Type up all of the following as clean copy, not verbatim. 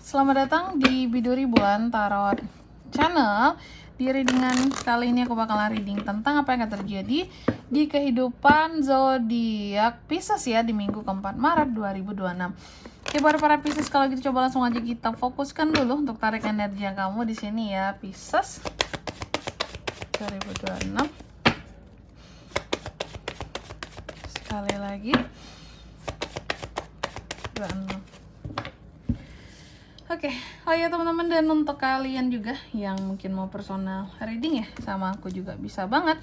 Selamat datang di Biduri Bulan Tarot Channel. Di readingan kali ini aku bakalan reading tentang apa yang akan terjadi di kehidupan zodiak Pisces ya di minggu keempat Maret 2026. Oke, buat para Pisces, kalau gitu coba langsung aja kita fokuskan dulu untuk tarik energi yang kamu di sini ya Pisces 2026. Sekali lagi 26. Oke, oh ya teman-teman, dan untuk kalian juga yang mungkin mau personal reading ya sama aku juga bisa banget.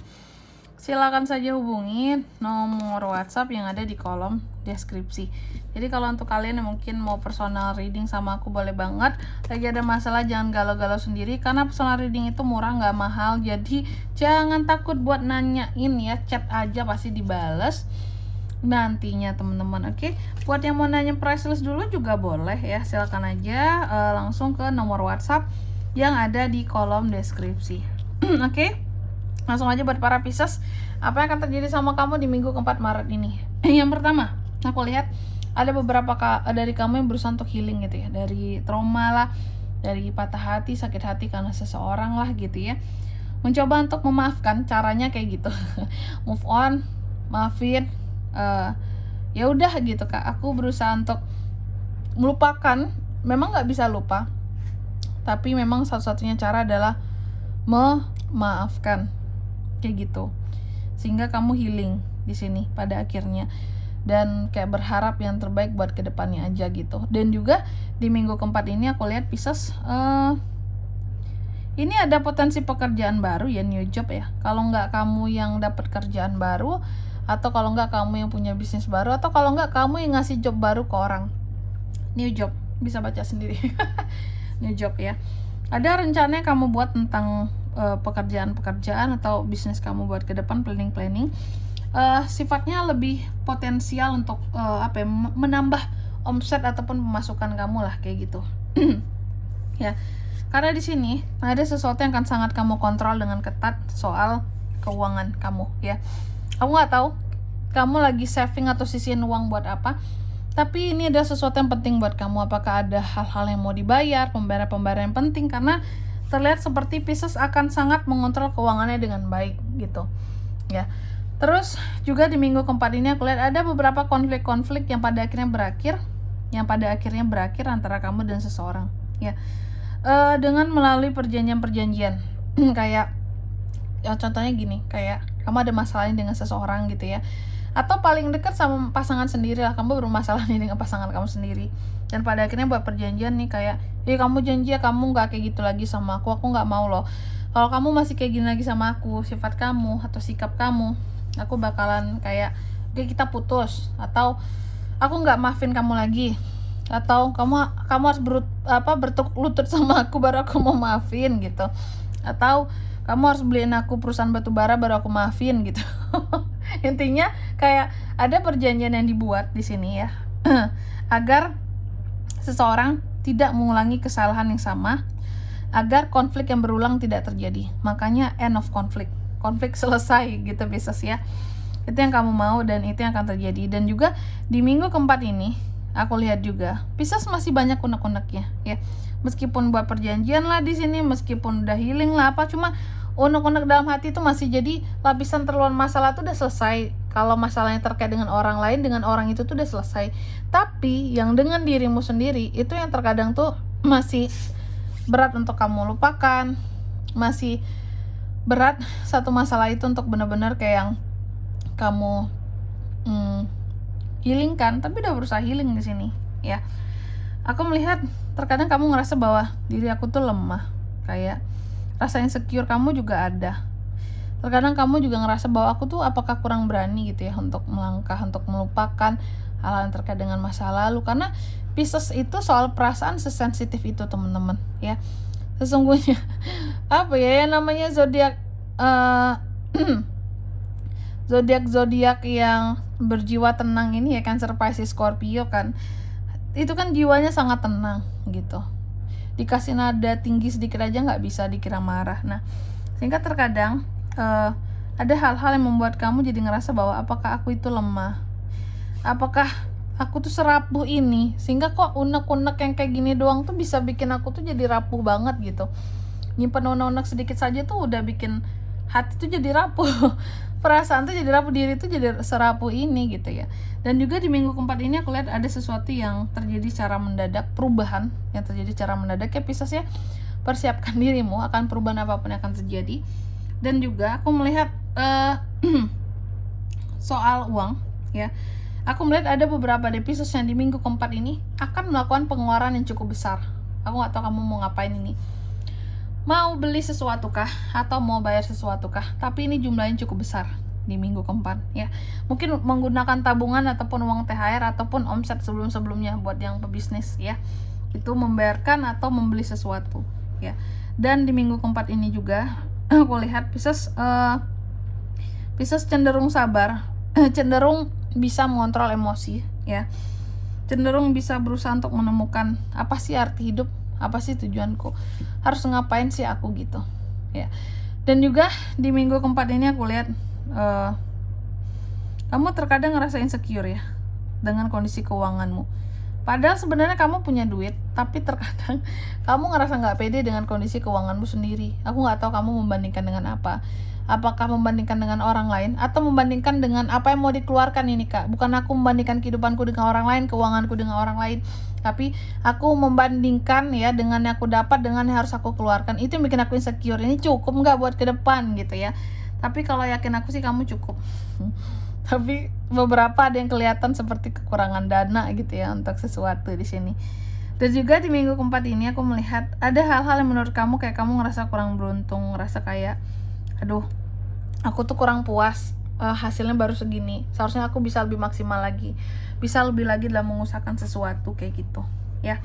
Silakan saja hubungi nomor WhatsApp yang ada di kolom deskripsi. Jadi kalau untuk kalian yang mungkin mau personal reading sama aku boleh banget. Lagi ada masalah jangan galau-galau sendiri, karena personal reading itu murah nggak mahal. Jadi jangan takut buat nanyain ya, chat aja pasti dibales nantinya teman-teman. Oke, buat yang mau nanya price list dulu juga boleh ya, silakan aja langsung ke nomor WhatsApp yang ada di kolom deskripsi. Oke, langsung aja buat para Pisces, apa yang akan terjadi sama kamu di minggu keempat Maret ini. Yang pertama, aku lihat ada beberapa dari kamu yang berusaha untuk healing gitu ya, dari trauma lah, dari patah hati, sakit hati karena seseorang lah gitu ya, mencoba untuk memaafkan. Caranya kayak gitu. Move on, maafin, ya udah gitu Kak, aku berusaha untuk melupakan. Memang nggak bisa lupa, tapi memang satu-satunya cara adalah memaafkan kayak gitu, sehingga kamu healing di sini pada akhirnya, dan kayak berharap yang terbaik buat kedepannya aja gitu. Dan juga di minggu keempat ini aku lihat Pisces, ini ada potensi pekerjaan baru ya, new job ya. Kalau nggak kamu yang dapat kerjaan baru, atau kalau nggak kamu yang punya bisnis baru, atau kalau nggak kamu yang ngasih job baru ke orang. New job, bisa baca sendiri. New job ya. Ada rencana yang kamu buat tentang pekerjaan-pekerjaan atau bisnis kamu buat ke depan, planning-planning. Sifatnya lebih potensial untuk menambah omset ataupun pemasukan kamu lah kayak gitu. Ya. Karena di sini ada sesuatu yang akan sangat kamu kontrol dengan ketat soal keuangan kamu ya. Aku nggak tahu kamu lagi saving atau sisihin uang buat apa, tapi ini ada sesuatu yang penting buat kamu. Apakah ada hal-hal yang mau dibayar, pembayaran-pembayaran yang penting, karena terlihat seperti Pisces akan sangat mengontrol keuangannya dengan baik gitu ya. Terus juga di minggu keempat ini aku lihat ada beberapa konflik-konflik yang pada akhirnya berakhir antara kamu dan seseorang ya, dengan melalui perjanjian-perjanjian. Kayak ya, contohnya gini, kayak kamu ada masalahnya dengan seseorang gitu ya, atau paling dekat sama pasangan sendiri lah, kamu bermasalah nih dengan pasangan kamu sendiri, dan pada akhirnya buat perjanjian nih kayak, kamu janji ya kamu nggak kayak gitu lagi sama aku nggak mau loh. Kalau kamu masih kayak gini lagi sama aku, sifat kamu atau sikap kamu, aku bakalan kayak, oke kita putus, atau aku nggak maafin kamu lagi, atau kamu harus bertukuk lutut sama aku baru aku mau maafin gitu, atau kamu harus beliin aku perusahaan batu bara baru aku maafin gitu. Intinya kayak ada perjanjian yang dibuat di sini ya, agar seseorang tidak mengulangi kesalahan yang sama, agar konflik yang berulang tidak terjadi. Makanya end of konflik selesai gitu Pisces ya. Itu yang kamu mau dan itu yang akan terjadi. Dan juga di minggu keempat ini aku lihat juga Pisces masih banyak unek-uneknya ya. Meskipun buat perjanjian lah di sini, meskipun udah healing lah apa, cuma unek-unek dalam hati itu masih. Jadi lapisan terluar masalah tuh udah selesai. Kalau masalahnya terkait dengan orang lain, dengan orang itu tuh udah selesai. Tapi yang dengan dirimu sendiri itu yang terkadang tuh masih berat untuk kamu lupakan. Masih berat satu masalah itu untuk benar-benar kayak yang kamu healingkan, tapi udah berusaha healing di sini ya. Aku melihat terkadang kamu ngerasa bahwa diri aku tuh lemah, kayak rasa insecure kamu juga ada. Terkadang kamu juga ngerasa bahwa aku tuh apakah kurang berani gitu ya untuk melangkah, untuk melupakan hal-hal yang terkait dengan masa lalu. Karena Pisces itu soal perasaan sesensitif itu teman-teman ya. Sesungguhnya apa ya yang namanya zodiak zodiak yang berjiwa tenang ini ya, Cancer, Pisces, Scorpio kan, itu kan jiwanya sangat tenang gitu. Dikasih nada tinggi sedikit aja nggak bisa dikira marah. Nah, sehingga terkadang ada hal-hal yang membuat kamu jadi ngerasa bahwa apakah aku itu lemah, apakah aku tuh serapuh ini, sehingga kok unek-unek yang kayak gini doang tuh bisa bikin aku tuh jadi rapuh banget gitu. Nyimpen unek-unek sedikit saja tuh udah bikin hati tuh jadi rapuh. Perasaan tuh jadi rapuh, diri tuh jadi serapuh ini gitu ya. Dan juga di minggu keempat ini aku lihat ada sesuatu yang terjadi secara mendadak, perubahan yang terjadi secara mendadak ya Pisces ya. Persiapkan dirimu akan perubahan apapun yang akan terjadi. Dan juga aku melihat soal uang ya. Aku melihat ada beberapa dari Pisces yang di minggu keempat ini akan melakukan pengeluaran yang cukup besar. Aku gak tahu kamu mau ngapain ini. Mau beli sesuatu kah atau mau bayar sesuatu kah, tapi ini jumlahnya cukup besar di minggu keempat ya. Mungkin menggunakan tabungan ataupun uang THR ataupun omset sebelum-sebelumnya buat yang pebisnis ya. Itu membayarkan atau membeli sesuatu ya. Dan di minggu keempat ini juga aku lihat Pisces cenderung sabar, cenderung bisa mengontrol emosi ya. Cenderung bisa berusaha untuk menemukan apa sih arti hidup, apa sih tujuanku, harus ngapain sih aku gitu ya. Dan juga di minggu keempat ini aku lihat kamu terkadang ngerasa insecure ya dengan kondisi keuanganmu, padahal sebenarnya kamu punya duit, tapi terkadang kamu ngerasa nggak pede dengan kondisi keuanganmu sendiri. Aku nggak tahu kamu membandingkan dengan apa. Apakah membandingkan dengan orang lain atau membandingkan dengan apa yang mau dikeluarkan ini kak. Bukan aku membandingkan kehidupanku dengan orang lain, keuanganku dengan orang lain, tapi aku membandingkan ya dengan yang aku dapat dengan yang harus aku keluarkan. Itu yang bikin aku insecure. Ini cukup nggak buat ke depan gitu ya. Tapi kalau yakin aku sih kamu cukup. Tapi beberapa ada yang kelihatan seperti kekurangan dana gitu ya untuk sesuatu di sini. Dan juga di minggu keempat ini aku melihat ada hal-hal yang menurut kamu kayak kamu ngerasa kurang beruntung, ngerasa kayak aduh, aku tuh kurang puas, hasilnya baru segini, seharusnya aku bisa lebih maksimal lagi, bisa lebih lagi dalam mengusahakan sesuatu kayak gitu ya.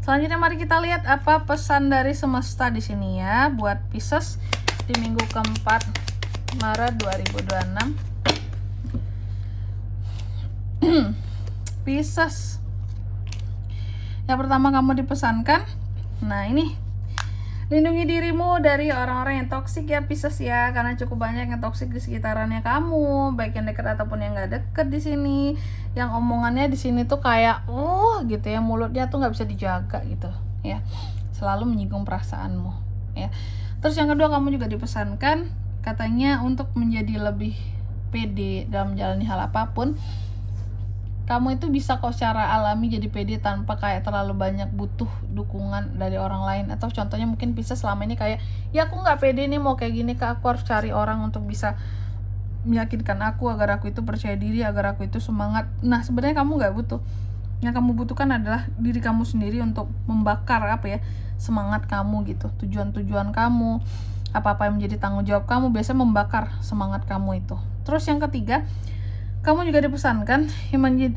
Selanjutnya mari kita lihat apa pesan dari semesta di sini ya buat Pisces di minggu keempat Maret 2026. Pisces, yang pertama kamu dipesankan, nah ini, lindungi dirimu dari orang-orang yang toksik ya Pisces ya, karena cukup banyak yang toksik di sekitarannya kamu, baik yang dekat ataupun yang nggak deket di sini, yang omongannya di sini tuh kayak gitu ya, mulutnya tuh nggak bisa dijaga gitu ya, selalu menyinggung perasaanmu ya. Terus yang kedua kamu juga dipesankan katanya untuk menjadi lebih pede dalam menjalani hal apapun. Kamu itu bisa kok secara alami jadi pede tanpa kayak terlalu banyak butuh dukungan dari orang lain. Atau contohnya mungkin Pisces selama ini kayak, ya aku nggak pede nih mau kayak gini kak, aku harus cari orang untuk bisa meyakinkan aku agar aku itu percaya diri, agar aku itu semangat. Nah sebenarnya kamu nggak butuh. Yang kamu butuhkan adalah diri kamu sendiri untuk membakar semangat kamu gitu, tujuan-tujuan kamu, apa-apa yang menjadi tanggung jawab kamu biasanya membakar semangat kamu itu. Terus yang ketiga, kamu juga dipesankan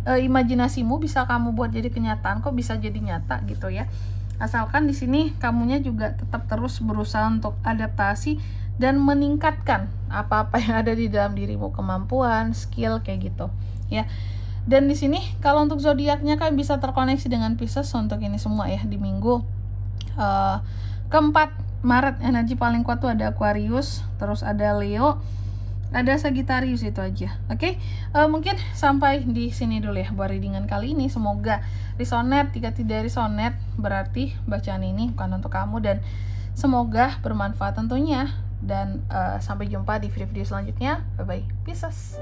imajinasimu bisa kamu buat jadi kenyataan, kok bisa jadi nyata gitu ya. Asalkan di sini kamunya juga tetap terus berusaha untuk adaptasi dan meningkatkan apa-apa yang ada di dalam dirimu, kemampuan, skill kayak gitu ya. Dan di sini kalau untuk zodiaknya kan bisa terkoneksi dengan Pisces untuk ini semua ya di minggu keempat Maret. Energi paling kuat tuh ada Aquarius, terus ada Leo, ada Sagittarius, itu aja. Oke, mungkin sampai di sini dulu ya buat readingan kali ini. Semoga resonate. Jika tidak resonate berarti bacaan ini bukan untuk kamu, dan semoga bermanfaat tentunya. Dan sampai jumpa di video-video selanjutnya. Bye bye Pisces.